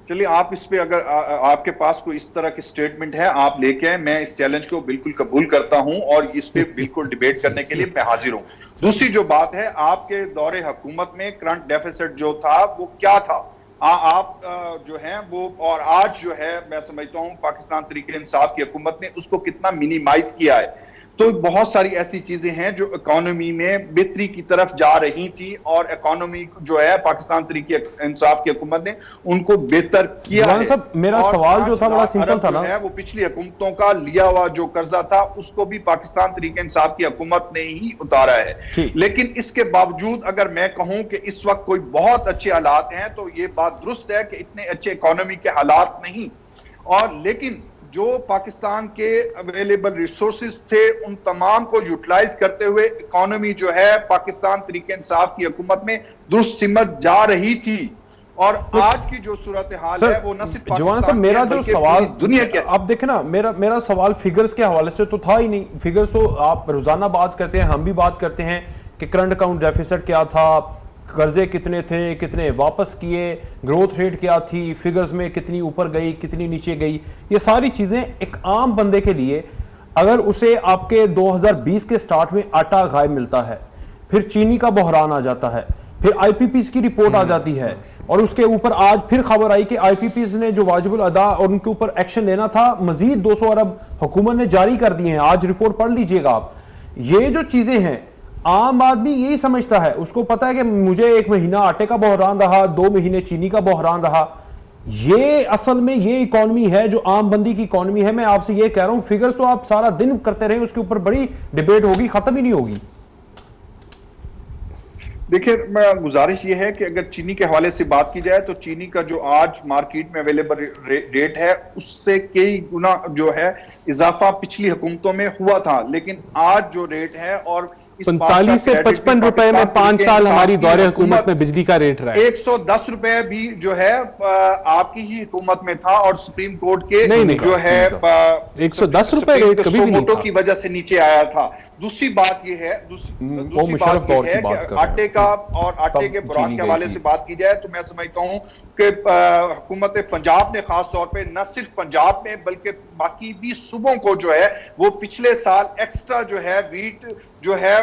चलिए, आप इस पे अगर आपके पास कोई इस तरह की स्टेटमेंट है, आप लेके आए। मैं इस चैलेंज को बिल्कुल कबूल करता हूं और इस पे बिल्कुल डिबेट करने के लिए मैं हाजिर हूं। दूसरी जो बात है, आपके दौरे हुकूमत में करंट डेफिसिट जो था वो क्या था? आप जो है वो, और आज जो है मैं समझता हूं पाकिस्तान तहरीक इंसाफ की हुकूमत ने उसको कितना मिनिमाइज किया है। तो बहुत सारी ऐसी चीजें हैं जो इकोनॉमी में बेहतरी की तरफ जा रही थी, और इकोनॉमी जो है पाकिस्तान तहरीक इंसाफ की हुकूमत ने उनको बेहतर किया है। साहब, मेरा सवाल जो था बड़ा सिंपल था ना, वो पिछली हुकूमतों का लिया हुआ जो कर्जा था उसको भी पाकिस्तान तहरीक इंसाफ की हुकूमत ने ही उतारा है। लेकिन इसके बावजूद अगर मैं कहूं कि इस वक्त कोई बहुत अच्छे हालात हैं, तो ये बात दुरुस्त है कि इतने अच्छे इकोनॉमी के हालात नहीं। और लेकिन जो पाकिस्तान के अवेलेबल रिसोर्सेज थे उन तमाम को यूटिलाइज करते हुए इकोनॉमी जो है पाकिस्तान तहरीक इंसाफ की हुकूमत में दुरुस्त सिमत जा रही थी। और आज की जो सूरत हाल है वो न सिर्फ जवान साहब, मेरा जो सवाल दुनिया के, आप देखें ना, मेरा सवाल फिगर्स के हवाले से तो था ही नहीं। फिगर्स तो आप रोजाना बात करते हैं, हम भी बात करते हैं कि करंट अकाउंट डेफिसिट क्या था, कर्जे कितने थे, कितने वापस किए, ग्रोथ रेट क्या थी, फिगर्स में कितनी ऊपर गई, कितनी नीचे गई। ये सारी चीजें एक आम बंदे के लिए, अगर उसे आपके 2020 के स्टार्ट में आटा गायब मिलता है, फिर चीनी का बहरान आ जाता है, फिर आईपीपीस की रिपोर्ट आ जाती है, और उसके ऊपर आज फिर खबर आई कि आईपीपीस ने जो वाजिबुल अदा और उनके ऊपर एक्शन लेना था, मजीद 200 अरब हुकूमत ने जारी कर दिए हैं। आज रिपोर्ट पढ़ लीजिएगा आप। ये जो चीजें हैं, आम आदमी यही समझता है, उसको पता है कि मुझे 1 महीना आटे का बहरान रहा, 2 महीने चीनी का बहरान रहा। ये असल में ये इकॉनमी है जो आम बंदी की इकॉनमी है। मैं आपसे ये कह रहा हूं, फिगर्स तो आप सारा दिन करते रहे, उसके ऊपर बड़ी डिबेट होगी, खत्म ही नहीं होगी। देखिए, गुजारिश ये है कि अगर चीनी के हवाले से बात की जाए तो चीनी का जो आज मार्केट में अवेलेबल रेट है उससे कई गुना जो है इजाफा पिछली हुकूमतों में हुआ था। लेकिन आज जो रेट है, और 45 से 55 रुपए में 5 साल हमारी दौरे हुकूमत में बिजली का रेट रहा है। 110 रुपए भी जो है आपकी ही हुकूमत में था, और सुप्रीम कोर्ट के नहीं, जो है 110 रुपए रेट कभी भी नहीं था, की वजह से नीचे आया था। दूसरी बात यह है, दूसरी बात यह है कि आटे का और आटे के बुरान के हवाले से बात की जाए तो मैं समझता हूं कि हुकूमत पंजाब ने खास तौर पे, न सिर्फ पंजाब में बल्कि बाकी भी सूबों को जो है वो पिछले साल एक्स्ट्रा जो है वीट जो है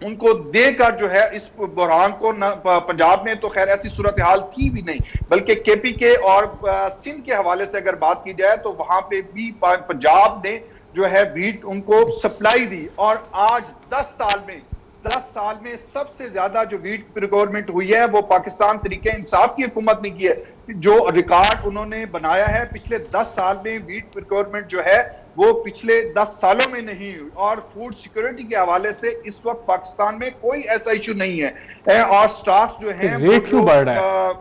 उनको देकर जो है इस बुरहान को, पंजाब में तो खैर ऐसी सूरत हाल थी भी नहीं, बल्कि केपीके और सिंध के हवाले से अगर बात की जाए तो वहां पे भी पंजाब ने जो है वीट उनको सप्लाई दी। और आज 10 साल में सबसे ज्यादा जो वीट प्रोक्योरमेंट हुई है वो पाकिस्तान तहरीक इंसाफ की हुकूमत ने की है। जो रिकॉर्ड उन्होंने बनाया है पिछले 10 साल में वीट प्रोक्योरमेंट जो है वो पिछले 10 सालों में नहीं हुई। और फूड सिक्योरिटी के हवाले से इस वक्त पाकिस्तान में कोई ऐसा इशू नहीं है। और स्टॉक्स जो है रेट क्यों बढ़ रहा है?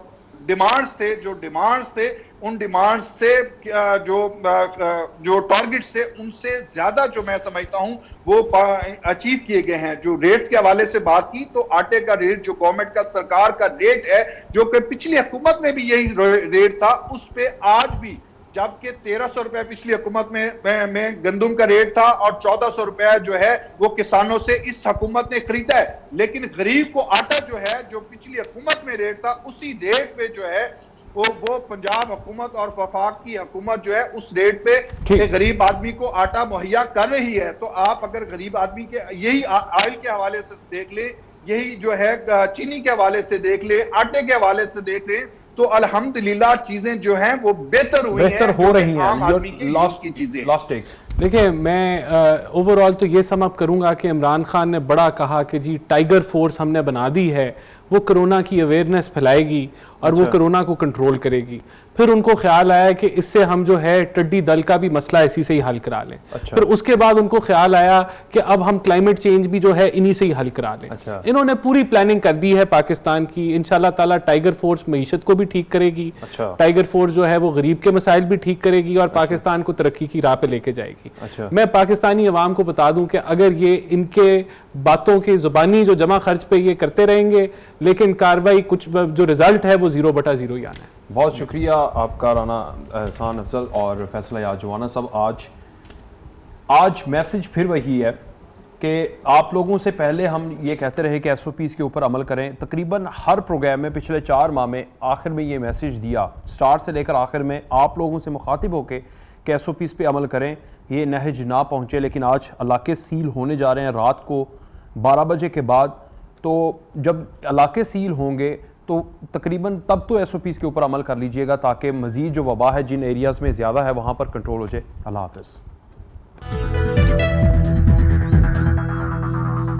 डिमांड्स थे उन डिमांड्स से जो टारगेट्स थे उनसे ज्यादा जो मैं समझता हूं वो अचीव किए गए हैं। जो रेट्स के हवाले से बात की तो आटे का रेट जो गवर्नमेंट का सरकार का रेट है, जो कि पिछली हुकूमत में भी यही रेट था, उस पे आज भी, जबकि 1300 रुपए पिछली हुकूमत में गंदुम का रेट था और 1400 रुपए जो है वो किसानों से इस हुकूमत ने खरीदा है। लेकिन गरीब को आटा जो है, जो पिछली हुकूमत में रेट था, उसी रेट पे जो है वो पंजाब हुकूमत और वफाक की हुकूमत जो है उस रेट पे गरीब आदमी को आटा मुहैया कर रही है। तो आप अगर गरीब आदमी के, यही ऑयल के हवाले से देख ले, यही जो है चीनी के हवाले से देख ले, आटे के हवाले से देख ले, तो अल्हम्दुलिल्लाह चीजें जो हैं वो बेहतर हो रही हैं। आम आदमी की चीजें। लास्ट एक देखिए, मैं ओवरऑल तो ये सम अप करूंगा कि इमरान खान ने बड़ा कहा कि जी टाइगर फोर्स हमने बना दी है, वो कोरोना की अवेयरनेस फैलाएगी और वो कोरोना को कंट्रोल करेगी। फिर उनको ख्याल आया कि इससे हम जो है टिड्डी दल का भी मसला इसी से ही हल करा लें। फिर उसके बाद उनको ख्याल आया कि अब हम क्लाइमेट चेंज भी जो है इन्हीं से ही हल करा लें। इन्होंने पूरी प्लानिंग कर दी है पाकिस्तान की। इंशाल्लाह ताला टाइगर फोर्स मईशत को भी ठीक करेगी, टाइगर फोर्स जो है वो गरीब के मसाइल भी ठीक करेगी और पाकिस्तान को तरक्की की राह पे लेके जाएगी। मैं पाकिस्तानी अवाम को बता दूं कि अगर ये इनके बातों की जुबानी जो जमा खर्च पे ये करते रहेंगे, लेकिन कार्रवाई कुछ जो रिजल्ट है वो 0/0 ही आना है। बहुत शुक्रिया आपका राना एहसान अफजल और फैसला याजवाना साहब। आज मैसेज फिर वही है कि आप लोगों से पहले हम ये कहते रहे कि SOPs के ऊपर अमल करें। तकरीबन हर प्रोग्राम में पिछले 4 माह में आखिर में ये मैसेज दिया, स्टार्ट से लेकर आखिर में आप लोगों से मुखातिब होके कि SOPs पे अमल करें, ये नहज ना पहुँचे। लेकिन आज इलाके सील होने जा रहे हैं रात को 12 बजे के बाद। तो जब इलाके सील होंगे तो तकरीबन तब तो SOPs के ऊपर अमल कर लीजिएगा ताकि मज़ीद जो वबा है जिन एरियाज़ में ज़्यादा है वहाँ पर कंट्रोल हो जाए। अल्लाह हाफ़िज़।